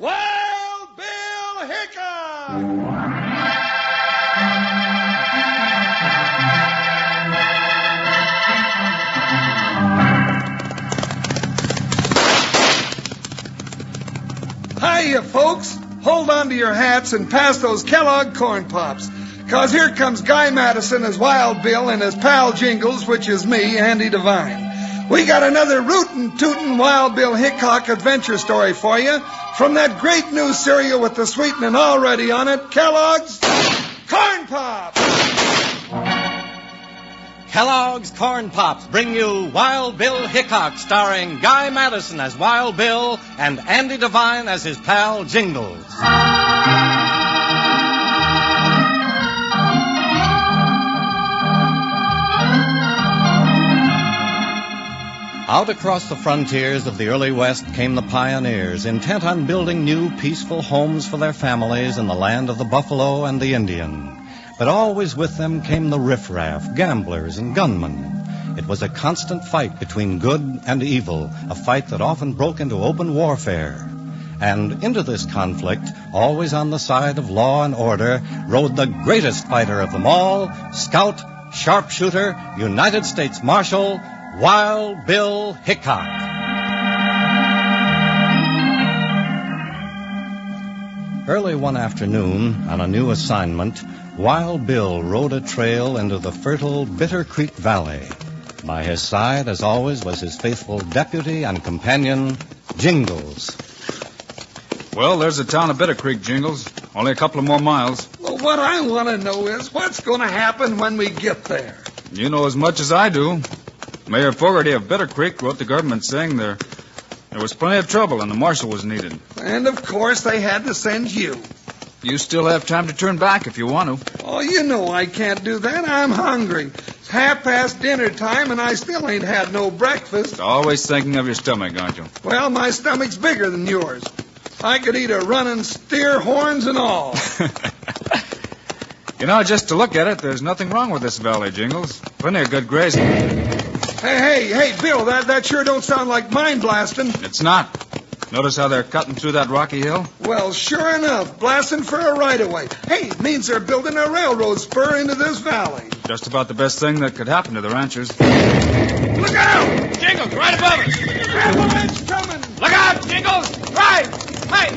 Wild Bill Hickock! Hiya, folks. Hold on to your hats and pass those Kellogg Corn Pops. 'Cause here comes Guy Madison as Wild Bill and his pal Jingles, which is me, Andy Devine. We got another rootin' tootin' Wild Bill Hickock adventure story for you from that great new cereal with the sweetening already on it, Kellogg's Corn Pops. Kellogg's Corn Pops bring you Wild Bill Hickock, starring Guy Madison as Wild Bill and Andy Devine as his pal Jingles. Out across the frontiers of the early West came the pioneers, intent on building new, peaceful homes for their families in the land of the buffalo and the Indian. But always with them came the riffraff, gamblers, and gunmen. It was a constant fight between good and evil, a fight that often broke into open warfare. And into this conflict, always on the side of law and order, rode the greatest fighter of them all, scout, sharpshooter, United States Marshal, Wild Bill Hickock. Early one afternoon, on a new assignment, Wild Bill rode a trail into the fertile Bitter Creek Valley. By his side, as always, was his faithful deputy and companion, Jingles. Well, there's the town of Bitter Creek, Jingles. Only a couple of more miles. Well, what I want to know is what's going to happen when we get there. You know as much as I do. Mayor Fogarty of Bitter Creek wrote the government saying there was plenty of trouble and the marshal was needed. And, of course, they had to send you. You still have time to turn back if you want to. Oh, you know I can't do that. I'm hungry. It's 1:30 dinner time, and I still ain't had no breakfast. Always thinking of your stomach, aren't you? Well, my stomach's bigger than yours. I could eat a running steer, horns and all. You know, just to look at it, there's nothing wrong with this valley, Jingles. Plenty of good grazing. Hey, Bill, that sure don't sound like mine blasting. It's not. Notice how they're cutting through that rocky hill? Well, sure enough, blasting for a right-of-way. Hey, it means they're building a railroad spur into this valley. Just about the best thing that could happen to the ranchers. Look out! Jingles, right above us! Avalanche coming! Look out, Jingles! Right! Hey!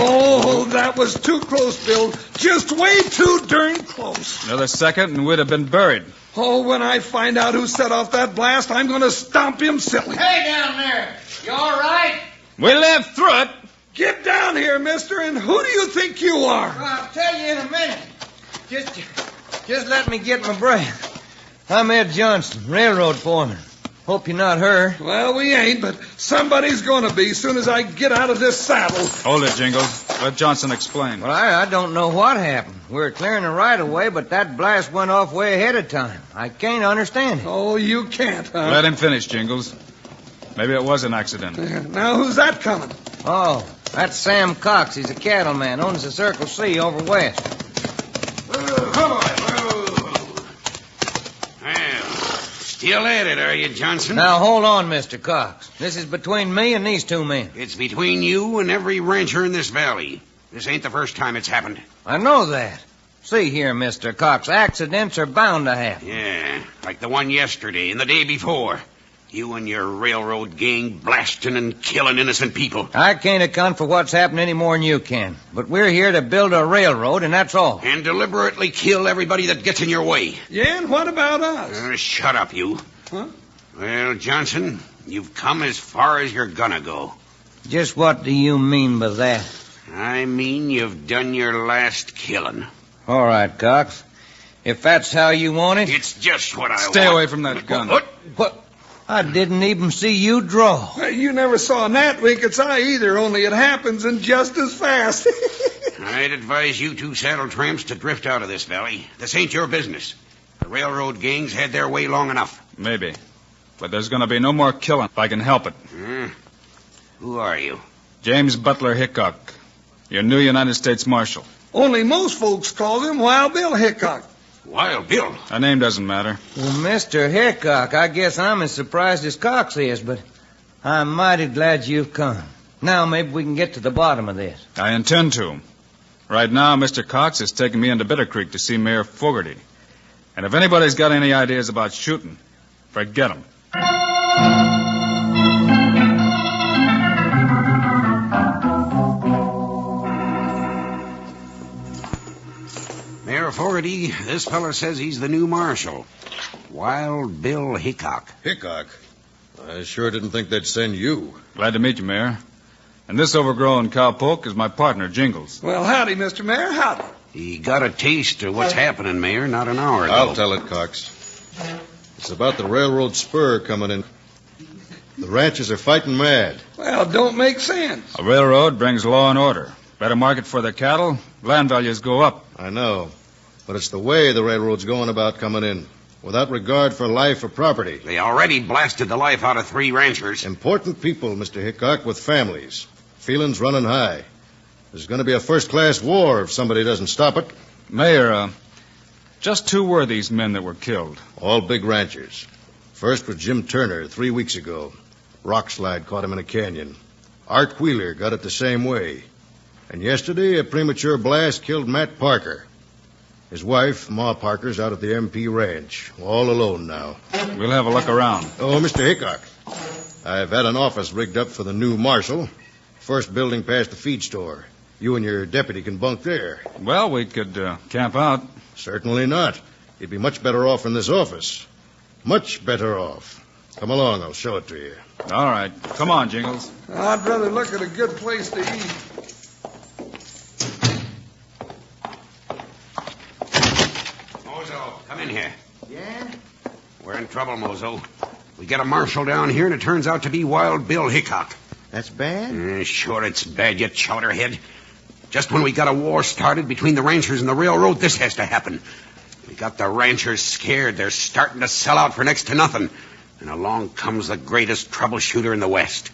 Oh, that was too close, Bill. Just way too darn close. Another second and we'd have been buried. Oh, when I find out who set off that blast, I'm going to stomp him silly. Hey, down there. You all right? We lived through it. Get down here, mister, and who do you think you are? Well, I'll tell you in a minute. Just let me get my breath. I'm Ed Johnson, railroad foreman. Hope you're not her. Well, we ain't, but somebody's going to be soon as I get out of this saddle. Hold it, Jingles. Let Johnson explain. Well, I don't know what happened. We were clearing the right-of-way, but that blast went off way ahead of time. I can't understand it. Oh, you can't, huh? Let him finish, Jingles. Maybe it was an accident. Now, who's that coming? Oh, that's Sam Cox. He's a cattleman. Owns the Circle C over west. Still at it, are you, Johnson? Now, hold on, Mr. Cox. This is between me and these two men. It's between you and every rancher in this valley. This ain't the first time it's happened. I know that. See here, Mr. Cox, accidents are bound to happen. Yeah, like the one yesterday and the day before. You and your railroad gang blasting and killing innocent people. I can't account for what's happened any more than you can. But we're here to build a railroad, and that's all. And deliberately kill everybody that gets in your way. Yeah, and what about us? Shut up, you. Huh? Well, Johnson, you've come as far as you're gonna go. Just what do you mean by that? I mean you've done your last killing. All right, Cox. If that's how you want it. It's just what I want. Stay away from that gun. What? I didn't even see you draw. Well, you never saw Nat wink its eye either, only it happens and just as fast. I'd advise you two saddle tramps to drift out of this valley. This ain't your business. The railroad gangs had their way long enough. Maybe. But there's going to be no more killing if I can help it. Who are you? James Butler Hickock. your new United States Marshal. Only most folks calls him Wild Bill Hickock. Wild Bill. That name doesn't matter. Well, Mr. Hickock, I guess I'm as surprised as Cox is, but I'm mighty glad you've come. Now maybe we can get to the bottom of this. I intend to. Right now, Mr. Cox is taking me into Bitter Creek to see Mayor Fogarty. And if anybody's got any ideas about shooting, forget 'em. Mayor Fogarty, this fella says he's the new marshal. Wild Bill Hickock. Hickock? I sure didn't think they'd send you. Glad to meet you, Mayor. And this overgrown cowpoke is my partner, Jingles. Well, howdy, Mr. Mayor, howdy. He got a taste of what's happening, Mayor, not an hour ago. I'll tell it, Cox. It's about the railroad spur coming in. The ranchers are fighting mad. Well, don't make sense. A railroad brings law and order. Better market for their cattle, land values go up. I know. But it's the way the railroad's going about coming in, without regard for life or property. They already blasted the life out of 3 ranchers. Important people, Mr. Hickock, with families. Feelings running high. There's going to be a first-class war if somebody doesn't stop it. Mayor, just who were these men that were killed? All big ranchers. First was Jim Turner 3 weeks ago. Rockslide caught him in a canyon. Art Wheeler got it the same way. And yesterday, a premature blast killed Matt Parker. His wife, Ma Parker's out at the MP ranch, all alone now. We'll have a look around. Oh, Mr. Hickock, I've had an office rigged up for the new marshal. First building past the feed store. You and your deputy can bunk there. Well, we could camp out. Certainly not. You'd be much better off in this office. Much better off. Come along, I'll show it to you. All right. Come on, Jingles. I'd rather look at a good place to eat. Mozo, come in here. Yeah? We're in trouble, Mozo. We get a marshal down here, and it turns out to be Wild Bill Hickock. That's bad? Sure it's bad, you chowderhead. Just when we got a war started between the ranchers and the railroad, this has to happen. We got the ranchers scared. They're starting to sell out for next to nothing. And along comes the greatest troubleshooter in the West.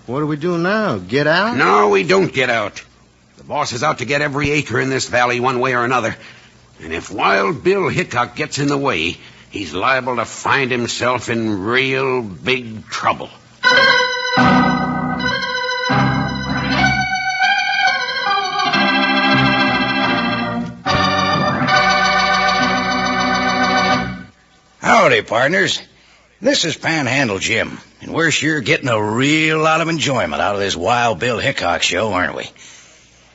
What do we do now? Get out? No, we don't get out. The boss is out to get every acre in this valley one way or another. And if Wild Bill Hickock gets in the way, he's liable to find himself in real big trouble. Howdy, partners. This is Panhandle Jim, and we're sure getting a real lot of enjoyment out of this Wild Bill Hickock show, aren't we?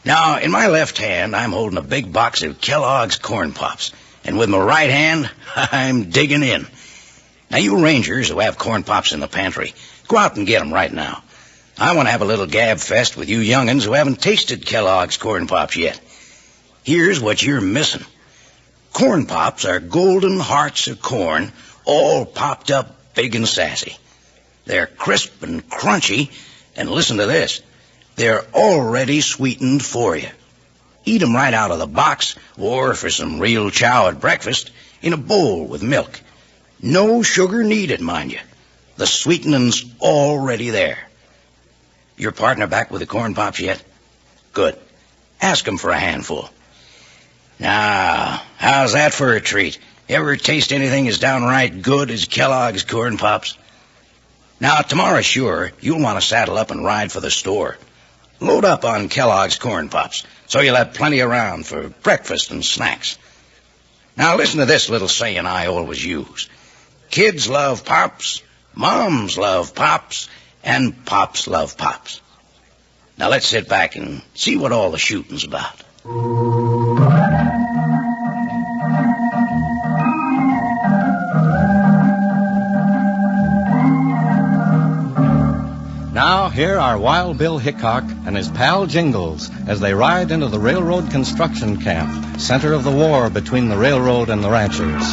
Now, in my left hand, I'm holding a big box of Kellogg's Corn Pops, and with my right hand, I'm digging in. Now, you rangers who have Corn Pops in the pantry, go out and get 'em right now. I want to have a little gab fest with you young'uns who haven't tasted Kellogg's Corn Pops yet. Here's what you're missing. Corn Pops are golden hearts of corn, all popped up big and sassy. They're crisp and crunchy, and listen to this, they're already sweetened for you. Eat 'em right out of the box, or for some real chow at breakfast, in a bowl with milk. No sugar needed, mind you. The sweetening's already there. Your partner back with the Corn Pops yet? Good. Ask him for a handful. Now, how's that for a treat? Ever taste anything as downright good as Kellogg's Corn Pops? Now, tomorrow, sure, you'll want to saddle up and ride for the store. Load up on Kellogg's Corn Pops, so you'll have plenty around for breakfast and snacks. Now, listen to this little saying I always use. Kids love Pops, moms love Pops, and Pops love Pops. Now, let's sit back and see what all the shooting's about. Now, here are Wild Bill Hickock and his pal Jingles as they ride into the railroad construction camp, center of the war between the railroad and the ranchers.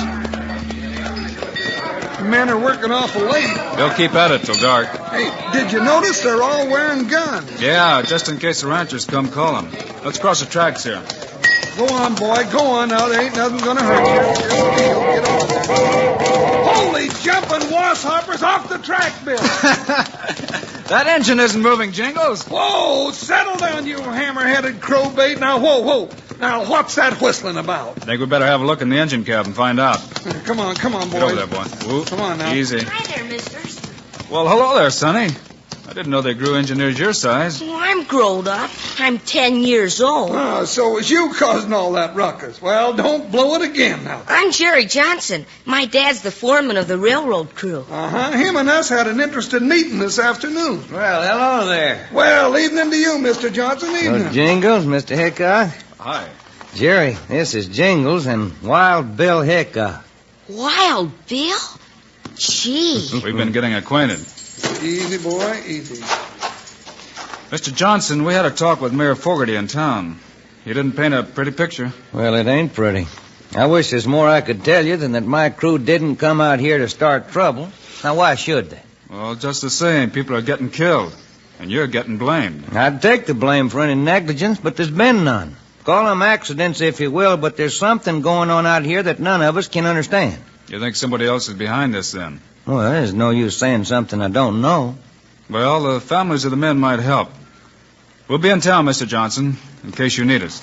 The men are working awful late. They'll keep at it till dark. Hey, did you notice they're all wearing guns? Yeah, just in case the ranchers come calling. Let's cross the tracks here. Go on, boy, go on now. There ain't nothing gonna hurt you. Just feel, get on there. Holy jumping wasshoppers off the track, Bill. That engine isn't moving, Jingles. Whoa, settle down, on, you hammer-headed crowbait. Now, whoa. Now, what's that whistling about? I think we better have a look in the engine cab and find out. Come on, boys. Get over there, boy. Whoa. Come on now. Easy. Hi there, misters. Well, hello there, Sonny. I didn't know they grew engineers your size. Well, I'm growed up. I'm 10 years old. Oh, so it was you causing all that ruckus. Well, don't blow it again now. I'm Jerry Johnson. My dad's the foreman of the railroad crew. Uh-huh. Him and us had an interested meeting this afternoon. Well, hello there. Well, evening to you, Mr. Johnson. Evening. Jingles, Mr. Hickok. Hi. Jerry, this is Jingles and Wild Bill Hickock. Wild Bill? Gee. We've been getting acquainted. Easy, boy, easy. Mr. Johnson, we had a talk with Mayor Fogarty in town. He didn't paint a pretty picture. Well, it ain't pretty. I wish there's more I could tell you than that my crew didn't come out here to start trouble. Now, why should they? Well, just the same, people are getting killed. And you're getting blamed. I'd take the blame for any negligence, but there's been none. Call them accidents if you will, but there's something going on out here that none of us can understand. You think somebody else is behind this, then? Well, there's no use saying something I don't know. Well, the families of the men might help. We'll be in town, Mr. Johnson, in case you need us.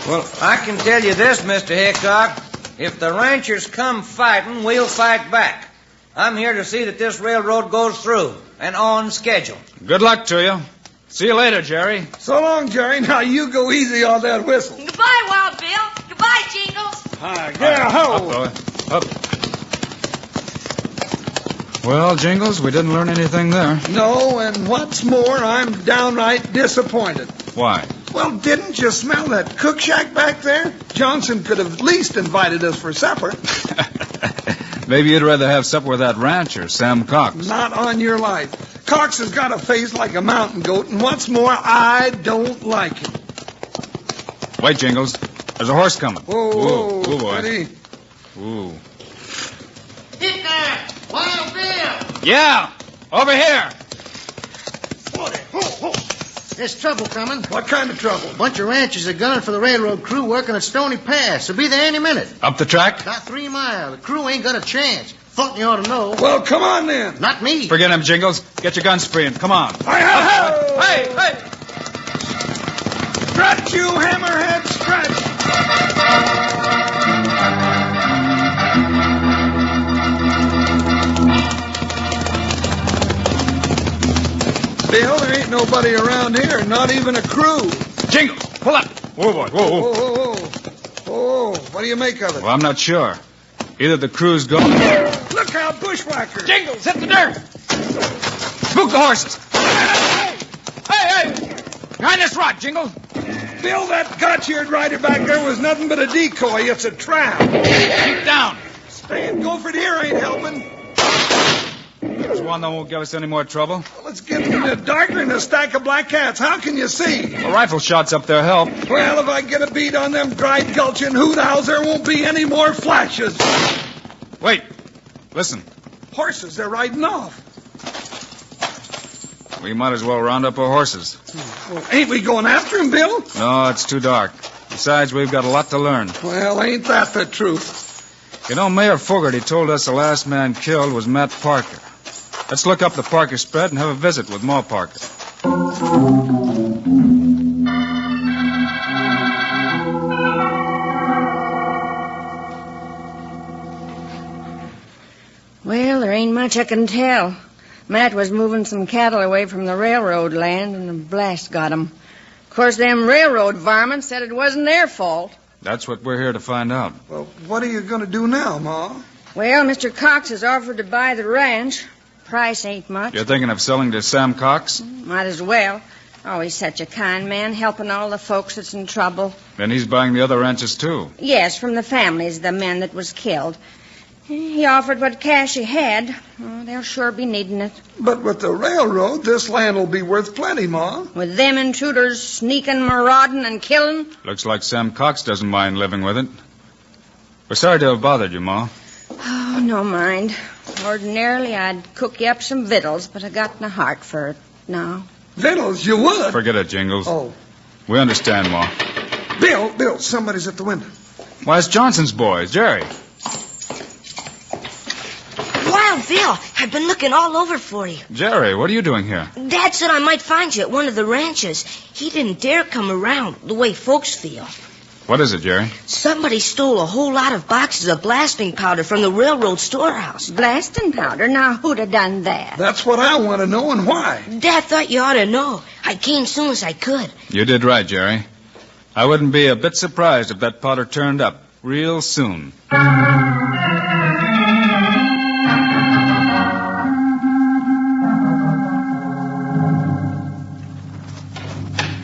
Well, I can tell you this, Mr. Hickok. If the ranchers come fighting, we'll fight back. I'm here to see that this railroad goes through and on schedule. Good luck to you. See you later, Jerry. So long, Jerry. Now, you go easy on that whistle. Goodbye, Wild Bill. Goodbye, Jingles. Hi, yeah, ho. Up, boy. Up. Well, Jingles, we didn't learn anything there. No, and what's more, I'm downright disappointed. Why? Well, didn't you smell that cook shack back there? Johnson could have at least invited us for supper. Maybe you'd rather have supper with that rancher, Sam Cox. Not on your life. Cox has got a face like a mountain goat, and what's more, I don't like him. Wait, Jingles. There's a horse coming. Whoa, Ooh, boy. Steady. Ooh. Hit there! Wild Bill! Yeah! Over here! There's trouble coming. What kind of trouble? A bunch of ranchers are gunning for the railroad crew working at Stony Pass. They'll be there any minute. Up the track? About 3 miles. The crew ain't got a chance. Thought you ought to know. Well, come on then. Not me. Forget him, Jingles. Get your guns free and come on. Hey! Stretch, you hammerhead, stretch! Bill, there ain't nobody around here, not even a crew. Jingles, pull up. Whoa, boy. Whoa. Whoa, what do you make of it? Well, I'm not sure. Either the crew's gone. Look out, bushwhacker! Jingles, hit the dirt! Spook the horses! Hey! Behind this rock, Jingles! Bill, that gotch-eared rider back there was nothing but a decoy. It's a trap. Keep down! Staying Gopher here ain't helping. There's one that won't give us any more trouble. Well, it's getting darker than a stack of black cats. How can you see? A rifle shots up there help. Well, if I get a beat on them dried gulching hoot owls, there won't be any more flashes. Wait. Listen. Horses, they're riding off. We might as well round up our horses. Well, ain't we going after him, Bill? No, it's too dark. Besides, we've got a lot to learn. Well, ain't that the truth? You know, Mayor Fogarty told us the last man killed was Matt Parker. Let's look up the Parker spread and have a visit with Ma Parker. Well, there ain't much I can tell. Matt was moving some cattle away from the railroad land, and the blast got 'em. Of course, them railroad varmints said it wasn't their fault. That's what we're here to find out. Well, what are you going to do now, Ma? Well, Mr. Cox has offered to buy the ranch. Price ain't much. You're thinking of selling to Sam Cox? Might as well. Always such a kind man, helping all the folks that's in trouble. Then he's buying the other ranches, too. Yes, from the families of the men that was killed. He offered what cash he had. Oh, they'll sure be needing it. But with the railroad, this land will be worth plenty, Ma. With them intruders sneaking, marauding, and killing. Looks like Sam Cox doesn't mind living with it. We're sorry to have bothered you, Ma. Oh, no mind. Ordinarily, I'd cook you up some victuals, but I got no heart for it now. Victuals, you would? Forget it, Jingles. Oh. We understand, Ma. Bill, somebody's at the window. Why, it's Johnson's boys, Jerry. Wild Bill, I've been looking all over for you. Jerry, what are you doing here? Dad said I might find you at one of the ranches. He didn't dare come around the way folks feel. What is it, Jerry? Somebody stole a whole lot of boxes of blasting powder from the railroad storehouse. Blasting powder? Now, who'd have done that? That's what I want to know and why. Dad thought you ought to know. I came soon as I could. You did right, Jerry. I wouldn't be a bit surprised if that powder turned up real soon.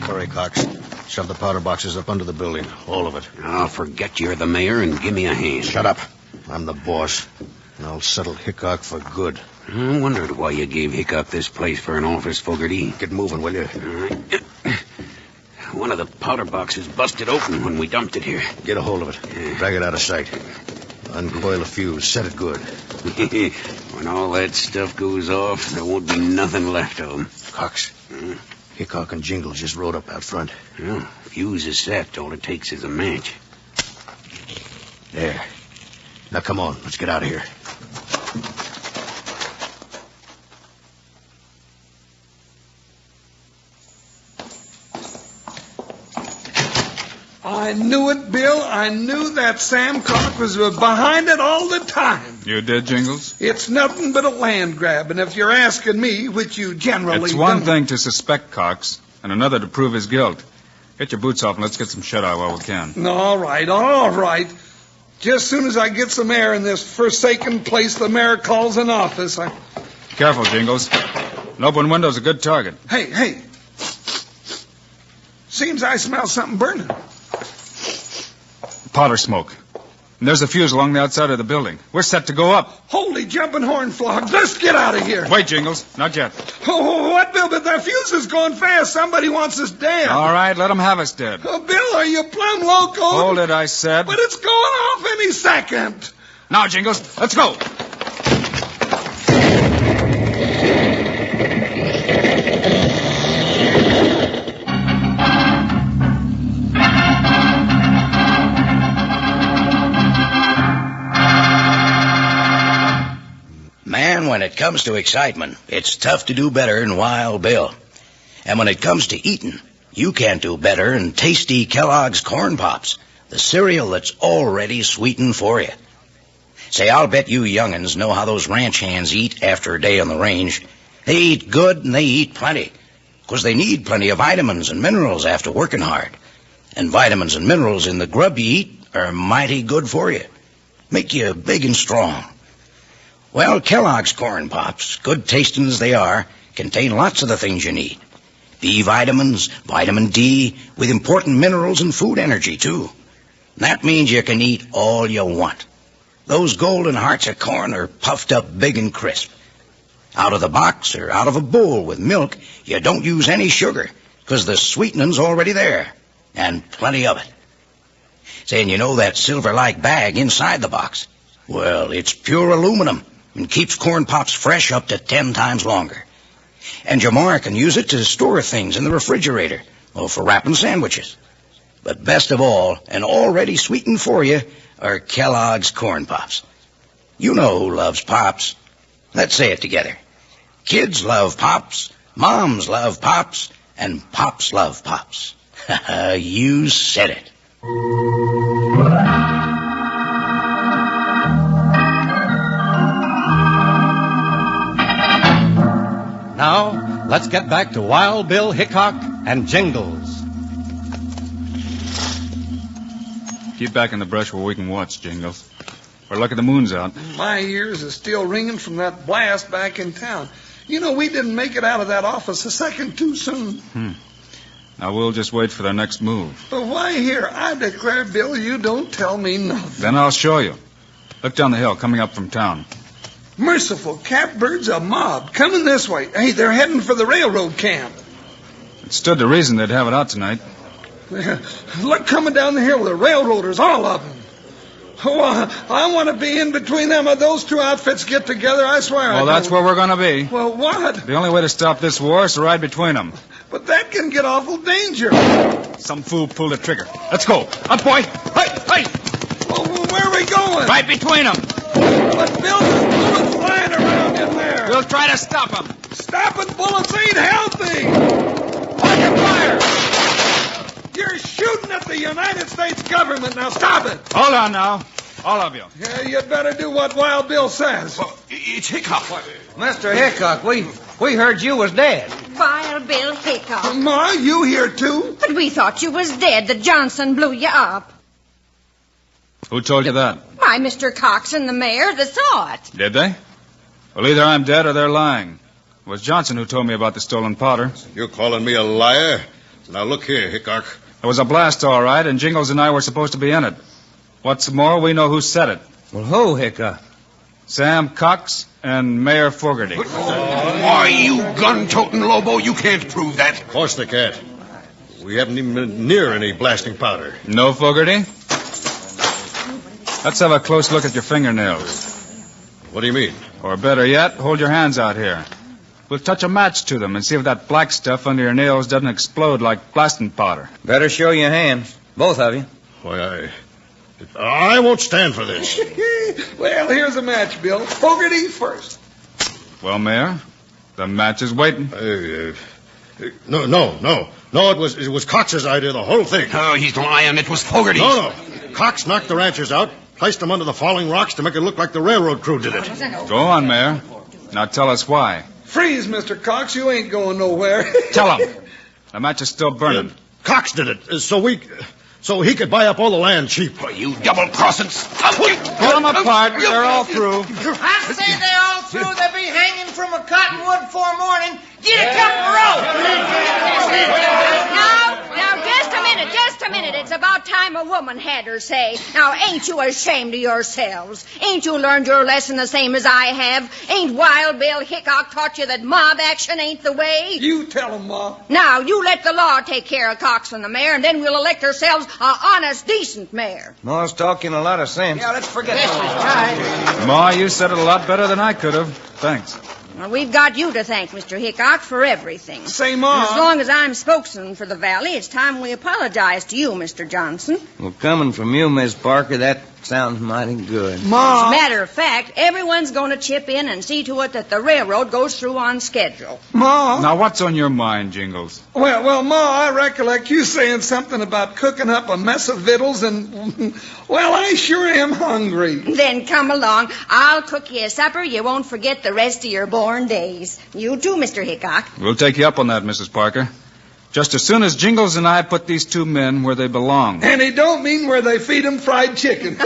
Hurry, Cox. Shove the powder boxes up under the building. All of it. I'll forget you're the mayor and give me a hand. Shut up. I'm the boss. And I'll settle Hickock for good. I wondered why you gave Hickock this place for an office, Fogarty. Get moving, will you? All right. One of the powder boxes busted open when we dumped it here. Get a hold of it. Drag it out of sight. Uncoil the fuse. Set it good. When all that stuff goes off, there won't be nothing left of them. Cox. Hickock and Jingles just rode up out front. Well, fuse is set. All it takes is a match. There. Now, come on. Let's get out of here. I knew it, Bill. I knew that Sam Cock was behind it all the time. You did, Jingles? It's nothing but a land grab, and if you're asking me, which you generally It's one don't. thing to suspect Cox, and another to prove his guilt. Get your boots off and let's get some shut-eye while we can. All right. Just soon as I get some air in this forsaken place the mayor calls an office, Careful, Jingles. An open window's a good target. Hey. Seems I smell something burning. Powder smoke. And there's a fuse along the outside of the building. We're set to go up. Holy jumping horn flogs. Let's get out of here. Wait, Jingles. Not yet. Oh, what, Bill? But the fuse is going fast. Somebody wants us dead. All right, let them have us dead. Oh, Bill, are you plumb loco? Hold it, I said. But it's going off any second. Now, Jingles, let's go. Man, when it comes to excitement, it's tough to do better than Wild Bill. And when it comes to eating, you can't do better than tasty Kellogg's Corn Pops, the cereal that's already sweetened for you. Say, I'll bet you young'uns know how those ranch hands eat after a day on the range. They eat good and they eat plenty, 'cause they need plenty of vitamins and minerals after working hard. And vitamins and minerals in the grub you eat are mighty good for you. Make you big and strong. Well, Kellogg's Corn Pops, good tasting as they are, contain lots of the things you need. B vitamins, vitamin D, with important minerals and food energy, too. That means you can eat all you want. Those golden hearts of corn are puffed up big and crisp. Out of the box or out of a bowl with milk, you don't use any sugar, 'cause the sweetening's already there, and plenty of it. Saying, you know that silver-like bag inside the box? Well, it's pure aluminum and keeps Corn Pops fresh up to 10 times longer. And your ma can use it to store things in the refrigerator or for wrapping sandwiches. But best of all, and already sweetened for you, are Kellogg's Corn Pops. You know who loves Pops. Let's say it together. Kids love Pops, moms love Pops, and Pops love Pops. You said it. Now, let's get back to Wild Bill Hickock and Jingles. Keep back in the brush where we can watch, Jingles. We're lucky the moon's out. My ears are still ringing from that blast back in town. You know, we didn't make it out of that office a second too soon. Now, we'll just wait for their next move. But why here? I declare, Bill, you don't tell me nothing. Then I'll show you. Look down the hill, coming up from town. Merciful catbirds, a mob coming this way. Hey, they're heading for the railroad camp. It stood to reason they'd have it out tonight. Look, coming down the hill, the railroaders, all of them. Oh, I want to be in between them. Those two outfits get together, I swear. Well, that's where we're going to be. Well, what? The only way to stop this war is to ride between them. But that can get awful dangerous. Some fool pulled a trigger. Let's go. Up, boy. Hey! Well, where are we going? Right between them. But Bill, there's bullets flying around in there. We'll try to stop them. Stopping bullets ain't healthy. Open fire! You're shooting at the United States government. Now stop it. Hold on now. All of you. Yeah, you'd better do what Wild Bill says. It's Hickock. Mr. Hickock, we heard you was dead. Wild Bill Hickock. Ma, you here too? But we thought you was dead. The Johnson blew you up. Who told you that? Why, Mr. Cox and the mayor, they saw it. Did they? Well, either I'm dead or they're lying. It was Johnson who told me about the stolen powder. You're calling me a liar? Now look here, Hickock. It was a blast, all right, and Jingles and I were supposed to be in it. What's more, we know who said it. Well, who, Hickock? Sam Cox and Mayor Fogarty. Why, you gun-toting Lobo, you can't prove that. Of course they can't. We haven't even been near any blasting powder. No, Fogarty? Let's have a close look at your fingernails. What do you mean? Or better yet, hold your hands out here. We'll touch a match to them and see if that black stuff under your nails doesn't explode like blasting powder. Better show your hands, both of you. Why, I won't stand for this. Well, here's a match, Bill. Fogarty first. Well, Mayor, the match is waiting. No. It was Cox's idea, the whole thing. Oh, he's lying. It was Fogarty's. No. Cox knocked the ranchers out, placed them under the falling rocks to make it look like the railroad crew did it. Go on, Mayor. Now tell us why. Freeze, Mr. Cox. You ain't going nowhere. Tell him. The match is still burning. Cox did it, so he could buy up all the land cheap. Oh, you double-crossing... Pull them apart. They're all through. I say they're all through. They'll be hanging from a cottonwood before morning. Get a couple ropes. Now, just a minute. It's about time a woman had her say. Now, ain't you ashamed of yourselves? Ain't you learned your lesson the same as I have? Ain't Wild Bill Hickock taught you that mob action ain't the way? You tell him, Ma. Now, you let the law take care of Cox and the mayor, and then we'll elect ourselves a honest, decent mayor. Ma's talking a lot of sense. Yeah, let's forget this. Ma, you said it a lot better than I could have. Thanks. Well, we've got you to thank, Mr. Hickock, for everything. Say, Ma. As long as I'm spokesman for the valley, it's time we apologize to you, Mr. Johnson. Well, coming from you, Miss Parker, that sounds mighty good. Ma. As a matter of fact, everyone's going to chip in and see to it that the railroad goes through on schedule. Ma. Now, what's on your mind, Jingles? Well, Ma, I recollect you saying something about cooking up a mess of victuals, and, well, I sure am hungry. Then come along. I'll cook you a supper you won't forget the rest of your born days. You too, Mr. Hickock. We'll take you up on that, Mrs. Parker. Just as soon as Jingles and I put these two men where they belong. And he don't mean where they feed him fried chicken.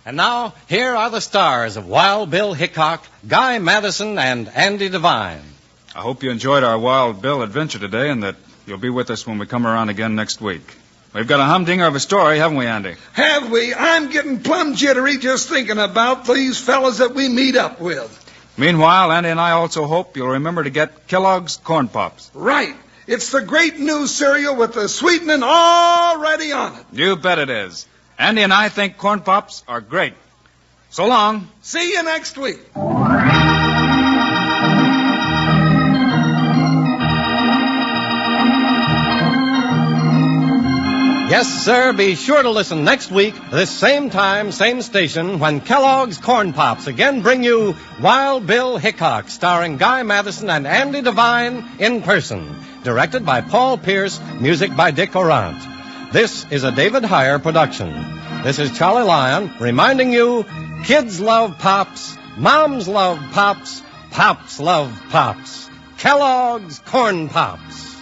And now, here are the stars of Wild Bill Hickock, Guy Madison, and Andy Devine. I hope you enjoyed our Wild Bill adventure today and that you'll be with us when we come around again next week. We've got a humdinger of a story, haven't we, Andy? Have we? I'm getting plumb jittery just thinking about these fellas that we meet up with. Meanwhile, Andy and I also hope you'll remember to get Kellogg's Corn Pops. Right. It's the great new cereal with the sweetening already on it. You bet it is. Andy and I think Corn Pops are great. So long. See you next week. Yes, sir, be sure to listen next week, this same time, same station, when Kellogg's Corn Pops again bring you Wild Bill Hickock, starring Guy Madison and Andy Devine in person. Directed by Paul Pierce, music by Dick Orant. This is a David Heyer production. This is Charlie Lyon reminding you, kids love Pops, moms love Pops, Pops love Pops. Kellogg's Corn Pops.